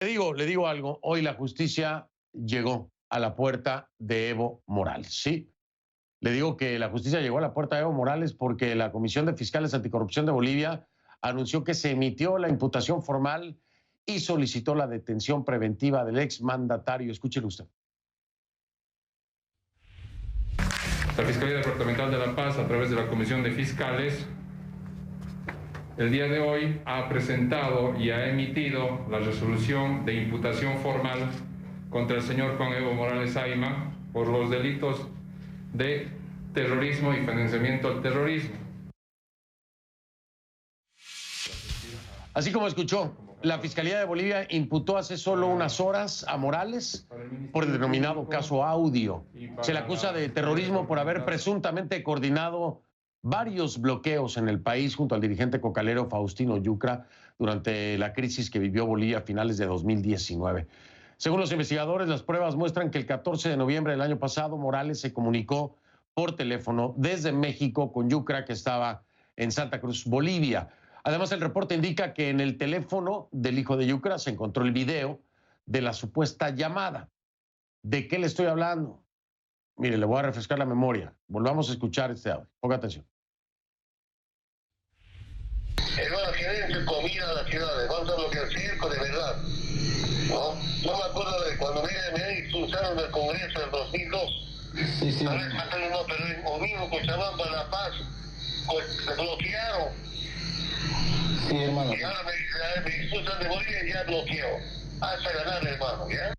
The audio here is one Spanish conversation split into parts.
Le digo algo, hoy la justicia llegó a la puerta de Evo Morales, ¿sí? Le digo que la justicia llegó a la puerta de Evo Morales porque la Comisión de Fiscales Anticorrupción de Bolivia anunció que se emitió la imputación formal y solicitó la detención preventiva del exmandatario. Escúchelo usted. La Fiscalía Departamental de La Paz, a través de la Comisión de Fiscales, el día de hoy ha presentado y ha emitido la resolución de imputación formal contra el señor Juan Evo Morales Ayma por los delitos de terrorismo y financiamiento al terrorismo. Así como escuchó, la Fiscalía de Bolivia imputó hace solo unas horas a Morales por el denominado caso Audio. Se le acusa de terrorismo por haber presuntamente coordinado varios bloqueos en el país junto al dirigente cocalero Faustino Yucra durante la crisis que vivió Bolivia a finales de 2019. Según los investigadores, las pruebas muestran que el 14 de noviembre del año pasado Morales se comunicó por teléfono desde México con Yucra, que estaba en Santa Cruz, Bolivia. Además, el reporte indica que en el teléfono del hijo de Yucra se encontró el video de la supuesta llamada. ¿De qué le estoy hablando? Mire, le voy a refrescar la memoria. Volvamos a escuchar este audio. Ponga atención. Hermano, gerente comida a las ciudades, vamos a bloquear circo de verdad. No me acuerdo de cuando me expulsaron del Congreso en 2002. Sí. No, pero en Omino, Cochabamba, La Paz, pues se bloquearon. Sí, hermano. Y ahora me expulsan de Bolivia y ya bloqueo. Hasta ganar, hermano, ¿ya?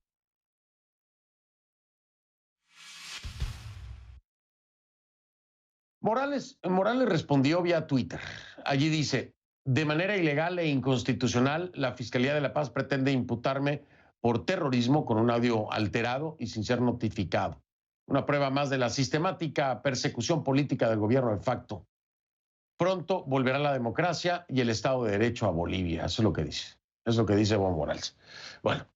Morales respondió vía Twitter. Allí dice: de manera ilegal e inconstitucional, la Fiscalía de La Paz pretende imputarme por terrorismo con un audio alterado y sin ser notificado. Una prueba más de la sistemática persecución política del gobierno de facto. Pronto volverá la democracia y el Estado de Derecho a Bolivia. Eso es lo que dice. Eso es lo que dice Evo Morales. Bueno,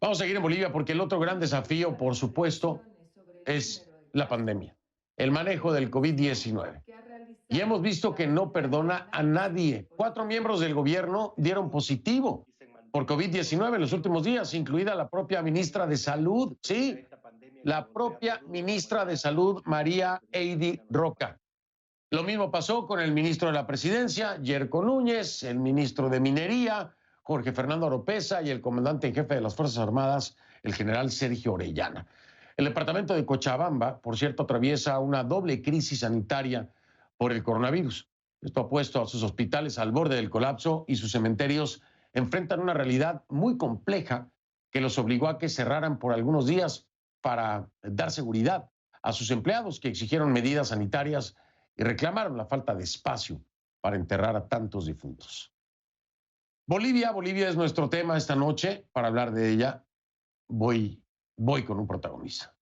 vamos a seguir en Bolivia porque el otro gran desafío, por supuesto, es la pandemia, el manejo del COVID-19. Y hemos visto que no perdona a nadie. 4 miembros del gobierno dieron positivo por COVID-19 en los últimos días, incluida la propia ministra de Salud. Sí, la propia ministra de Salud, María Eidy Roca. Lo mismo pasó con el ministro de la Presidencia, Yerko Núñez, el ministro de Minería, Jorge Fernando Oropesa, y el comandante en jefe de las Fuerzas Armadas, el general Sergio Orellana. El departamento de Cochabamba, por cierto, atraviesa una doble crisis sanitaria por el coronavirus. Esto ha puesto a sus hospitales al borde del colapso y sus cementerios enfrentan una realidad muy compleja que los obligó a que cerraran por algunos días para dar seguridad a sus empleados, que exigieron medidas sanitarias y reclamaron la falta de espacio para enterrar a tantos difuntos. Bolivia es nuestro tema esta noche. Para hablar de ella, voy con un protagonista.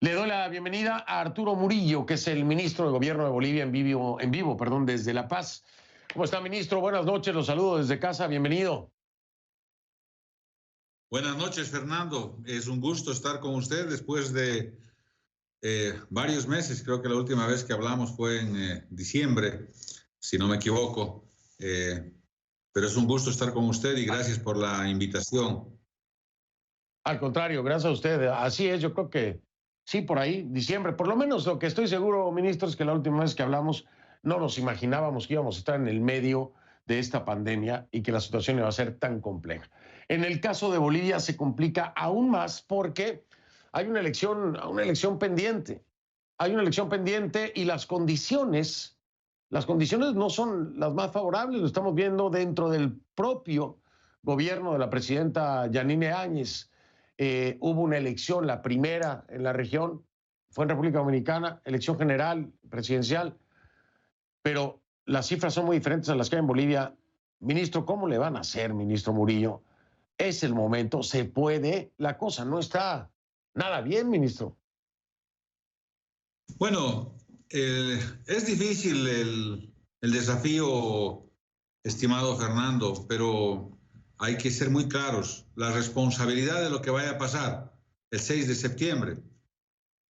Le doy la bienvenida a Arturo Murillo, que es el ministro de Gobierno de Bolivia en vivo, desde La Paz. ¿Cómo está, ministro? Buenas noches, los saludo desde casa, bienvenido. Buenas noches, Fernando. Es un gusto estar con usted después de varios meses. Creo que la última vez que hablamos fue en diciembre, si no me equivoco. Pero es un gusto estar con usted y gracias por la invitación. Al contrario, gracias a usted. Así es, yo creo que sí, por ahí, diciembre. Por lo menos lo que estoy seguro, ministro, es que la última vez que hablamos no nos imaginábamos que íbamos a estar en el medio de esta pandemia y que la situación iba a ser tan compleja. En el caso de Bolivia se complica aún más porque hay una elección pendiente. Hay una elección pendiente y las condiciones no son las más favorables. Lo estamos viendo dentro del propio gobierno de la presidenta Yanine Áñez. Hubo una elección, la primera en la región, fue en República Dominicana, elección general, presidencial, pero las cifras son muy diferentes a las que hay en Bolivia. Ministro, ¿cómo le van a hacer, ministro Murillo? Es el momento, se puede, la cosa no está nada bien, ministro. Bueno, es difícil el desafío, estimado Fernando, pero hay que ser muy claros. La responsabilidad de lo que vaya a pasar el 6 de septiembre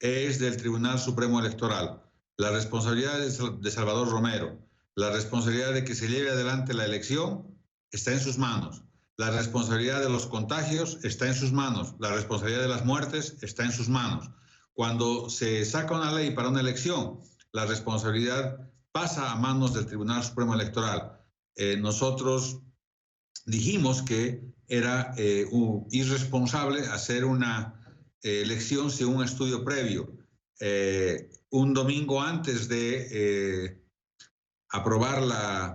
es del Tribunal Supremo Electoral. La responsabilidad es de Salvador Romero. La responsabilidad de que se lleve adelante la elección está en sus manos. La responsabilidad de los contagios está en sus manos. La responsabilidad de las muertes está en sus manos. Cuando se saca una ley para una elección, la responsabilidad pasa a manos del Tribunal Supremo Electoral. Nosotros dijimos que era irresponsable hacer una elección sin un estudio previo. Un domingo antes de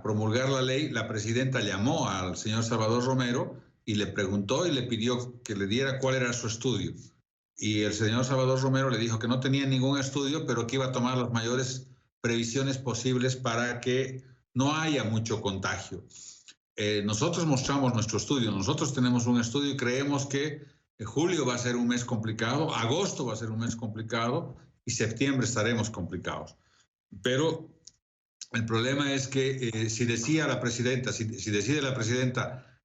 promulgar la ley, la presidenta llamó al señor Salvador Romero y le preguntó y le pidió que le diera cuál era su estudio. Y el señor Salvador Romero le dijo que no tenía ningún estudio, pero que iba a tomar las mayores previsiones posibles para que no haya mucho contagio. Nosotros mostramos nuestro estudio, nosotros tenemos un estudio y creemos que julio va a ser un mes complicado, agosto va a ser un mes complicado y septiembre estaremos complicados. Pero el problema es que si decide la presidenta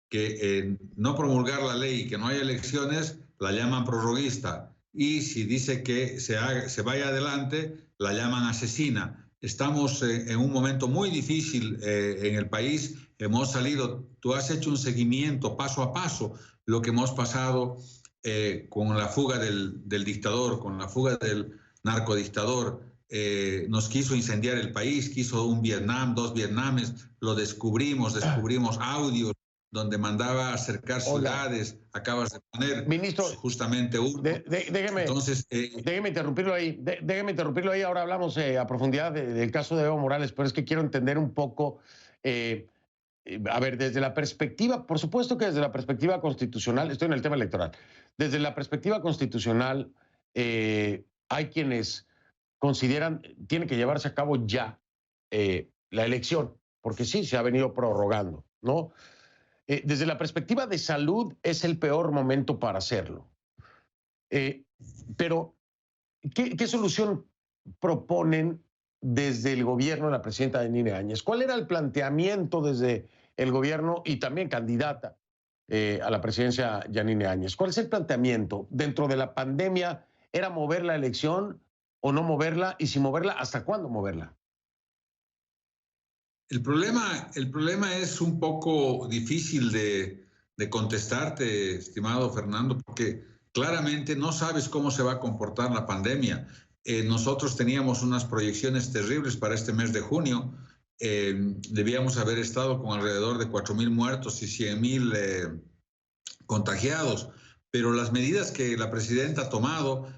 que no promulgar la ley y que no haya elecciones, la llaman prorroguista. Y si dice que se vaya adelante, la llaman asesina. Estamos en un momento muy difícil en el país. Hemos salido, tú has hecho un seguimiento paso a paso, lo que hemos pasado con la fuga del dictador, con la fuga del narcodictador. Nos quiso incendiar el país, quiso un Vietnam, 2 Vietnames, lo descubrimos audios donde mandaba a acercar ciudades, acabas de poner Ministro, justamente uno. Déjeme interrumpirlo ahí, ahora hablamos a profundidad del caso de Evo Morales, pero es que quiero entender un poco, a ver, desde la perspectiva, por supuesto que desde la perspectiva constitucional, estoy en el tema electoral, desde la perspectiva constitucional hay quienes consideran tiene que llevarse a cabo ya la elección, porque sí, se ha venido prorrogando, ¿no? Desde la perspectiva de salud es el peor momento para hacerlo. Pero, ¿qué solución proponen desde el gobierno de la presidenta Yanine Áñez? ¿Cuál era el planteamiento desde el gobierno y también candidata a la presidencia Yanine Áñez? ¿Cuál es el planteamiento? Dentro de la pandemia, ¿era mover la elección o no moverla? Y si moverla, ¿hasta cuándo moverla? El problema es un poco difícil de contestarte, estimado Fernando, porque claramente no sabes cómo se va a comportar la pandemia. Nosotros teníamos unas proyecciones terribles para este mes de junio. Debíamos haber estado con alrededor de 4.000 muertos y 100.000 contagiados, pero las medidas que la presidenta ha tomado,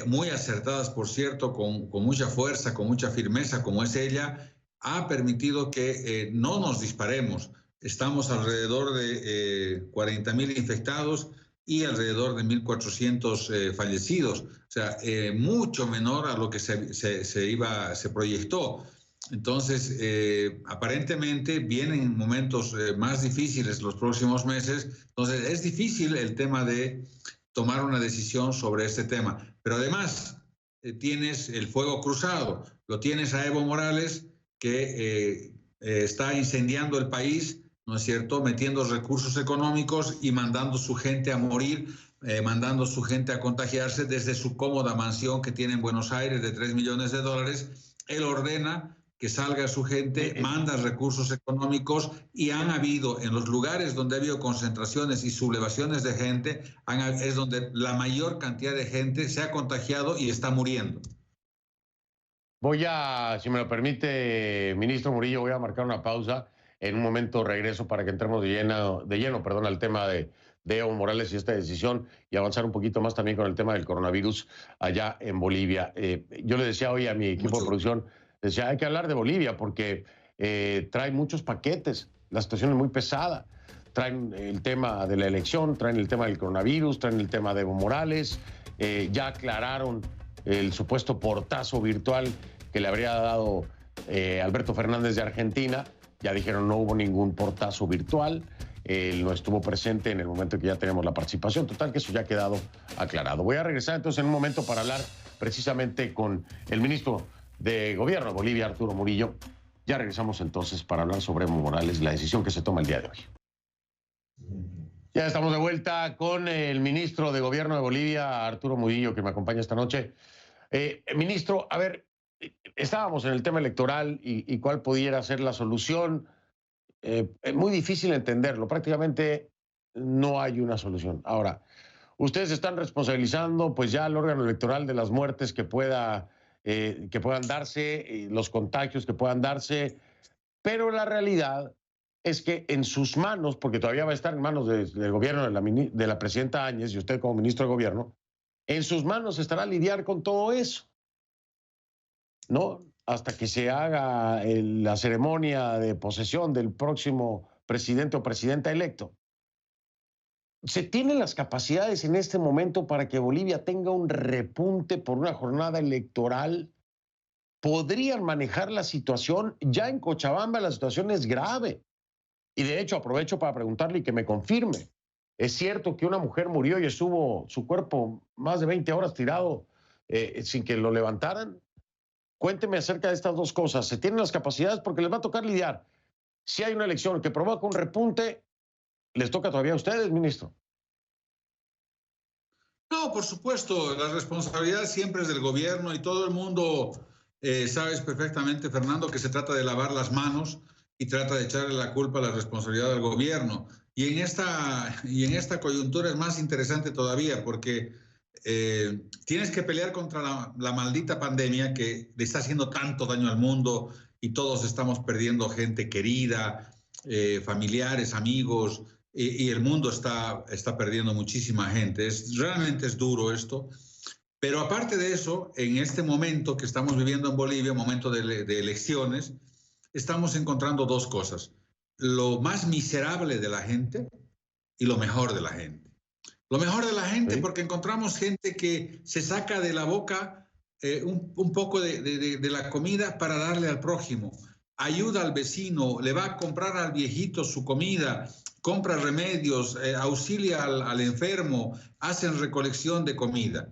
muy acertadas, por cierto, con mucha fuerza, con mucha firmeza, como es ella, ha permitido que no nos disparemos. Estamos alrededor de 40.000 infectados y alrededor de 1.400 fallecidos. O sea, mucho menor a lo que se proyectó. Entonces, aparentemente vienen momentos más difíciles los próximos meses. Entonces, es difícil el tema de tomar una decisión sobre este tema. Pero además, tienes el fuego cruzado. Lo tienes a Evo Morales, que está incendiando el país, ¿no es cierto?, metiendo recursos económicos y mandando su gente a morir, mandando su gente a contagiarse desde su cómoda mansión que tiene en Buenos Aires de $3 millones. Él ordena que salga su gente, manda recursos económicos y han habido, en los lugares donde ha habido concentraciones y sublevaciones de gente, es donde la mayor cantidad de gente se ha contagiado y está muriendo. Voy a, si me lo permite, ministro Murillo, voy a marcar una pausa. En un momento regreso para que entremos de lleno, al tema de Evo Morales y esta decisión y avanzar un poquito más también con el tema del coronavirus allá en Bolivia. Yo le decía hoy a mi equipo de producción, decía, hay que hablar de Bolivia porque trae muchos paquetes, la situación es muy pesada. Traen el tema de la elección, traen el tema del coronavirus, traen el tema de Evo Morales, ya aclararon el supuesto portazo virtual que le habría dado Alberto Fernández de Argentina. Ya dijeron no hubo ningún portazo virtual, él no estuvo presente en el momento en que ya tenemos la participación. Total, que eso ya ha quedado aclarado. Voy a regresar entonces en un momento para hablar precisamente con el ministro de Gobierno de Bolivia, Arturo Murillo. Ya regresamos entonces para hablar sobre Evo Morales y la decisión que se toma el día de hoy. Ya estamos de vuelta con el ministro de Gobierno de Bolivia, Arturo Murillo, que me acompaña esta noche. Ministro, a ver, estábamos en el tema electoral y cuál pudiera ser la solución. Es muy difícil entenderlo. Prácticamente no hay una solución. Ahora, ustedes están responsabilizando pues ya al órgano electoral de las muertes que puedan darse, los contagios que puedan darse, pero la realidad es que en sus manos, porque todavía va a estar en manos del gobierno de la presidenta Áñez y usted como ministro de gobierno, en sus manos estará lidiar con todo eso, ¿no? Hasta que se haga la ceremonia de posesión del próximo presidente o presidenta electo. ¿Se tienen las capacidades en este momento para que Bolivia tenga un repunte por una jornada electoral? ¿Podrían manejar la situación? Ya en Cochabamba la situación es grave. Y de hecho aprovecho para preguntarle y que me confirme. ¿Es cierto que una mujer murió y estuvo su cuerpo más de 20 horas tirado sin que lo levantaran? Cuénteme acerca de estas dos cosas. ¿Se tienen las capacidades? Porque les va a tocar lidiar. Si hay una elección que provoca un repunte, ¿les toca todavía a ustedes, ministro? No, por supuesto, la responsabilidad siempre es del gobierno y todo el mundo sabes perfectamente, Fernando, que se trata de lavar las manos y trata de echarle la culpa a la responsabilidad del gobierno. Y en esta coyuntura es más interesante todavía porque tienes que pelear contra la maldita pandemia que le está haciendo tanto daño al mundo y todos estamos perdiendo gente querida, familiares, amigos, y el mundo está perdiendo muchísima gente. Realmente es duro esto. Pero aparte de eso, en este momento que estamos viviendo en Bolivia, momento de elecciones, estamos encontrando dos cosas: lo más miserable de la gente y lo mejor de la gente. Lo mejor de la gente, ¿sí? Porque encontramos gente que se saca de la boca un poco de la comida para darle al prójimo, ayuda al vecino, le va a comprar al viejito su comida, compra remedios, auxilia al enfermo, hacen recolección de comida.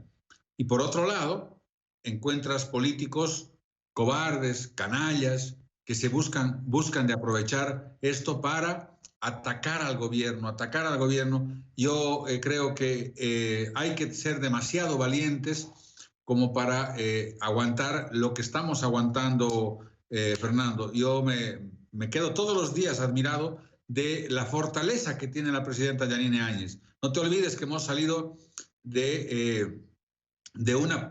Y por otro lado, encuentras políticos cobardes, canallas, que se buscan de aprovechar esto para atacar al gobierno. Yo creo que hay que ser demasiado valientes como para aguantar lo que estamos aguantando, Fernando. Yo me quedo todos los días admirado de la fortaleza que tiene la presidenta Yanine Áñez. No te olvides que hemos salido de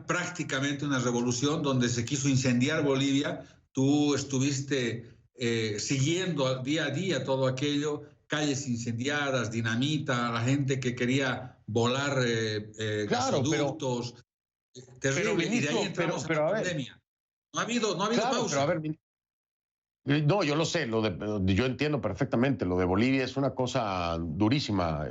prácticamente una revolución donde se quiso incendiar Bolivia. Tú estuviste siguiendo día a día todo aquello, calles incendiadas, dinamita, la gente que quería volar gasoductos. Terrible. Ministro, y de ahí entramos en la pandemia. No ha habido pausa. Pero a ver, no, yo lo sé, yo entiendo perfectamente, lo de Bolivia es una cosa durísima.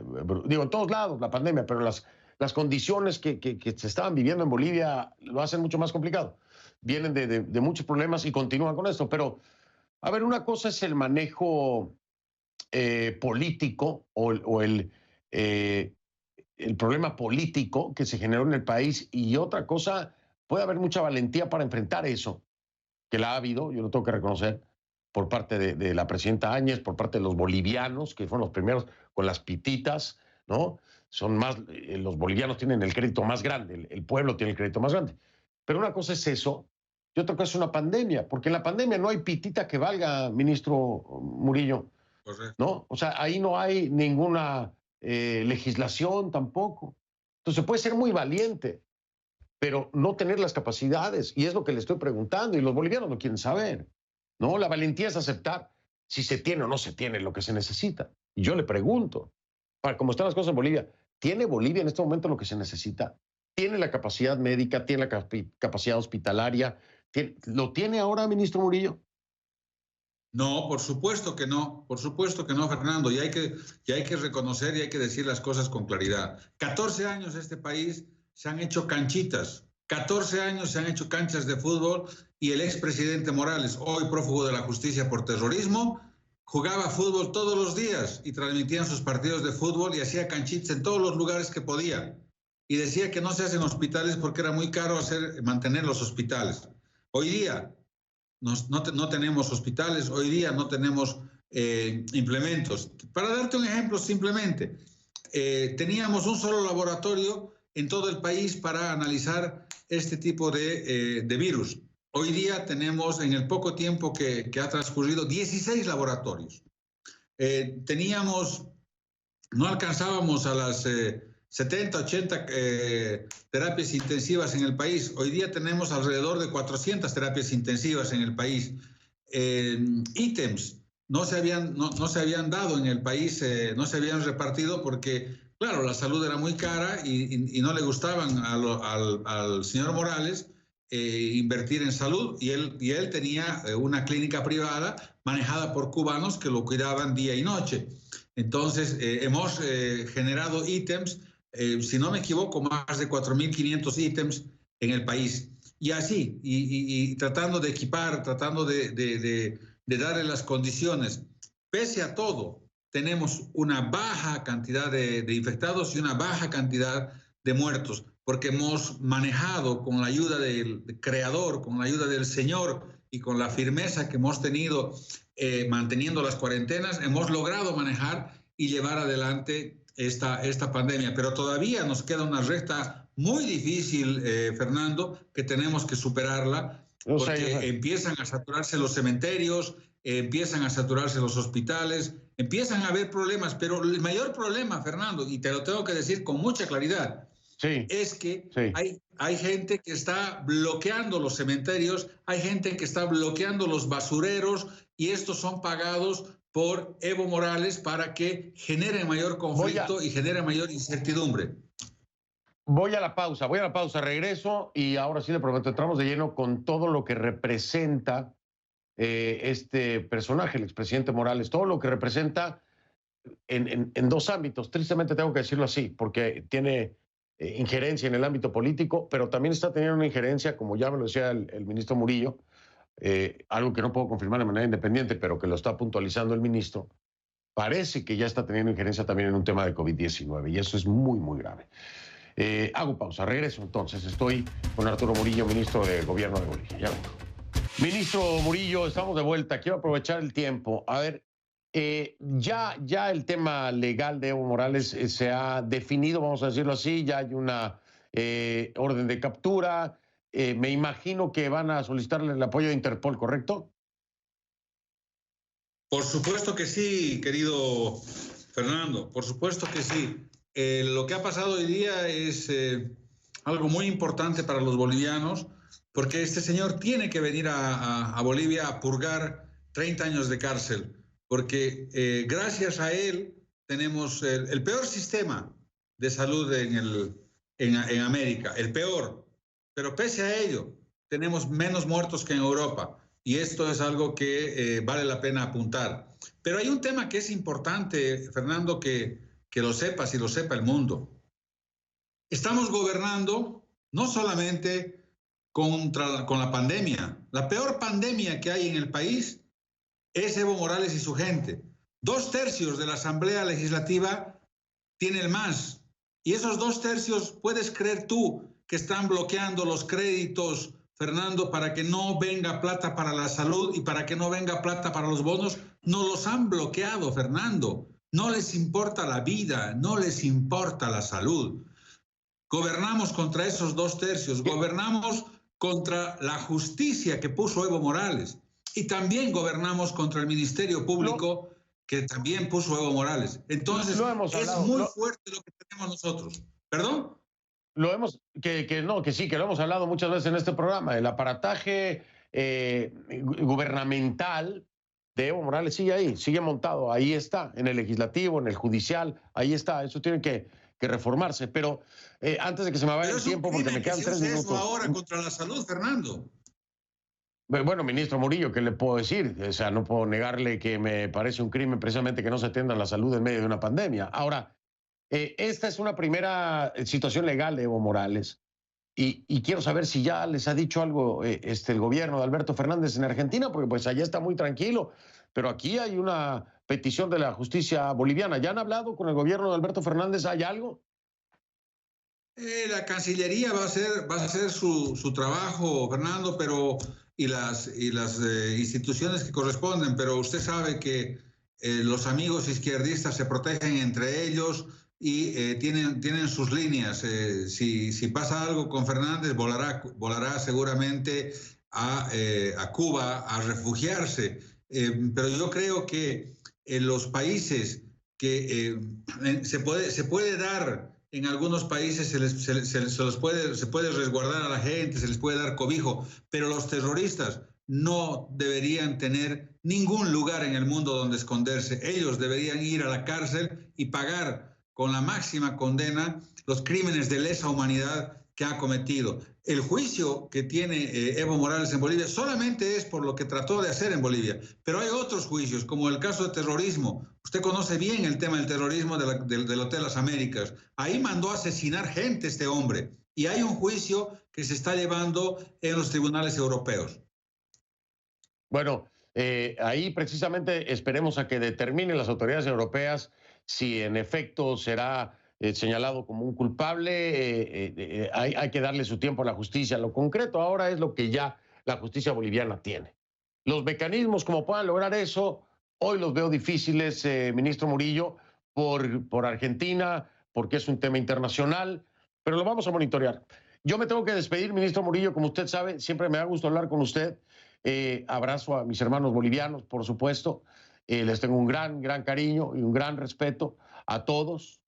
Digo, en todos lados la pandemia, pero las condiciones que se estaban viviendo en Bolivia lo hacen mucho más complicado. Vienen de muchos problemas y continúan con esto. Pero, a ver, una cosa es el manejo político o el problema político que se generó en el país, y otra cosa, puede haber mucha valentía para enfrentar eso, que la ha habido, yo lo tengo que reconocer, por parte de la presidenta Áñez, por parte de los bolivianos, que fueron los primeros con las pititas, ¿no? Son más, los bolivianos tienen el crédito más grande, el pueblo tiene el crédito más grande. Pero una cosa es eso, y otra cosa es una pandemia, porque en la pandemia no hay pitita que valga, ministro Murillo, ¿no? O sea, ahí no hay ninguna legislación tampoco. Entonces puede ser muy valiente, pero no tener las capacidades, y es lo que le estoy preguntando, y los bolivianos lo quieren saber, ¿no? La valentía es aceptar si se tiene o no se tiene lo que se necesita. Y yo le pregunto, para cómo están las cosas en Bolivia, ¿tiene Bolivia en este momento lo que se necesita? ¿Tiene la capacidad médica? ¿Tiene la capacidad hospitalaria? ¿Lo tiene ahora, ministro Murillo? No, por supuesto que no, Fernando, y hay que reconocer y hay que decir las cosas con claridad. 14 años este país se han hecho canchitas, 14 años se han hecho canchas de fútbol, y el expresidente Morales, hoy prófugo de la justicia por terrorismo, jugaba fútbol todos los días y transmitían sus partidos de fútbol y hacía canchitas en todos los lugares que podía. Y decía que no se hacen hospitales porque era muy caro mantener los hospitales. Hoy día no tenemos hospitales, hoy día no tenemos implementos. Para darte un ejemplo simplemente, teníamos un solo laboratorio en todo el país para analizar este tipo de virus. Hoy día tenemos, en el poco tiempo que ha transcurrido, 16 laboratorios. No alcanzábamos a las 70, 80 terapias intensivas en el país. Hoy día tenemos alrededor de 400 terapias intensivas en el país. Ítems no se habían dado en el país, no se habían repartido porque, claro, la salud era muy cara y no le gustaban al señor Morales invertir en salud, y él tenía una clínica privada manejada por cubanos que lo cuidaban día y noche. Entonces, hemos generado ítems, si no me equivoco, más de 4.500 ítems en el país. Y así, y tratando de equipar, tratando de darle las condiciones. Pese a todo, tenemos una baja cantidad de infectados y una baja cantidad de muertos, porque hemos manejado con la ayuda del Creador, con la ayuda del Señor y con la firmeza que hemos tenido manteniendo las cuarentenas, hemos logrado manejar y llevar adelante esta pandemia. Pero todavía nos queda una recta muy difícil, Fernando, que tenemos que superarla, porque empiezan a saturarse los cementerios, empiezan a saturarse los hospitales, empiezan a haber problemas, pero el mayor problema, Fernando, y te lo tengo que decir con mucha claridad, es que hay gente que está bloqueando los cementerios, hay gente que está bloqueando los basureros, y estos son pagados por Evo Morales para que genere mayor conflicto y genere mayor incertidumbre. Voy a la pausa, regreso y ahora sí le prometo, entramos de lleno con todo lo que representa este personaje, el expresidente Morales, todo lo que representa en dos ámbitos. Tristemente tengo que decirlo así, porque tiene injerencia en el ámbito político, pero también está teniendo una injerencia, como ya me lo decía el ministro Murillo, algo que no puedo confirmar de manera independiente, pero que lo está puntualizando el ministro. Parece que ya está teniendo injerencia también en un tema de COVID-19 y eso es muy, muy grave. Hago pausa, regreso entonces. Estoy con Arturo Murillo, ministro de Gobierno de Bolivia. Ya vengo. Ministro Murillo, estamos de vuelta. Quiero aprovechar el tiempo. A ver, ya el tema legal de Evo Morales se ha definido, vamos a decirlo así. Ya hay una orden de captura. Me imagino que van a solicitarle el apoyo de Interpol, ¿correcto? Por supuesto que sí, querido Fernando, por supuesto que sí. Lo que ha pasado hoy día es algo muy importante para los bolivianos, porque este señor tiene que venir a Bolivia a purgar 30 años de cárcel, porque gracias a él tenemos el peor sistema de salud en América, el peor, pero pese a ello tenemos menos muertos que en Europa, y esto es algo que vale la pena apuntar. Pero hay un tema que es importante, Fernando, que lo sepas y lo sepa el mundo. Estamos gobernando no solamente con la pandemia. La peor pandemia que hay en el país es Evo Morales y su gente. 2/3 de la Asamblea Legislativa tiene el MAS. Y esos 2/3, puedes creer tú que están bloqueando los créditos, Fernando, para que no venga plata para la salud y para que no venga plata para los bonos. No los han bloqueado, Fernando. No les importa la vida, no les importa la salud. Gobernamos contra esos 2/3, gobernamos contra la justicia que puso Evo Morales y también gobernamos contra el Ministerio Público que también puso Evo Morales. Entonces, es muy fuerte lo que tenemos nosotros. ¿Perdón? Que lo hemos hablado muchas veces en este programa. El aparataje gubernamental de Evo Morales sigue ahí, sigue montado, ahí está, en el legislativo, en el judicial, ahí está, eso tiene que reformarse. Pero antes de que se me vaya el tiempo, porque me quedan 3 minutos. Eso ahora contra la salud, Fernando. Bueno, ministro Murillo, ¿qué le puedo decir? O sea, no puedo negarle que me parece un crimen precisamente que no se atienda la salud en medio de una pandemia. Ahora, esta es una primera situación legal de Evo Morales. Y quiero saber si ya les ha dicho algo el gobierno de Alberto Fernández en Argentina, porque pues allá está muy tranquilo, pero aquí hay una petición de la justicia boliviana. ¿Ya han hablado con el gobierno de Alberto Fernández? ¿Hay algo? La Cancillería va a hacer su trabajo, Fernando, y las instituciones que corresponden, pero usted sabe que los amigos izquierdistas se protegen entre ellos y tienen sus líneas. Si pasa algo con Fernández, volará seguramente a Cuba a refugiarse. Pero yo creo que en los países que se puede dar, en algunos países se puede resguardar a la gente, se les puede dar cobijo, pero los terroristas no deberían tener ningún lugar en el mundo donde esconderse. Ellos deberían ir a la cárcel y pagar con la máxima condena los crímenes de lesa humanidad que ha cometido. El juicio que tiene Evo Morales en Bolivia solamente es por lo que trató de hacer en Bolivia, pero hay otros juicios, como el caso de terrorismo. Usted conoce bien el tema del terrorismo del Hotel Las Américas. Ahí mandó a asesinar gente este hombre, y hay un juicio que se está llevando en los tribunales europeos. Bueno, ahí precisamente esperemos a que determinen las autoridades europeas si en efecto será señalado como un culpable. Hay que darle su tiempo a la justicia. Lo concreto ahora es lo que ya la justicia boliviana tiene. Los mecanismos como puedan lograr eso, hoy los veo difíciles, ministro Murillo, por Argentina, porque es un tema internacional, pero lo vamos a monitorear. Yo me tengo que despedir, ministro Murillo, como usted sabe, siempre me da gusto hablar con usted. Abrazo a mis hermanos bolivianos, por supuesto. Les tengo un gran cariño y un gran respeto a todos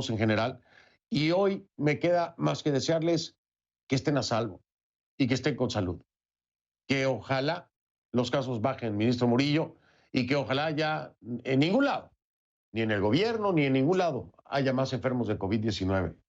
en general. Y hoy me queda más que desearles que estén a salvo y que estén con salud. Que ojalá los casos bajen, ministro Murillo, y que ojalá ya en ningún lado, ni en el gobierno, ni en ningún lado, haya más enfermos de COVID-19.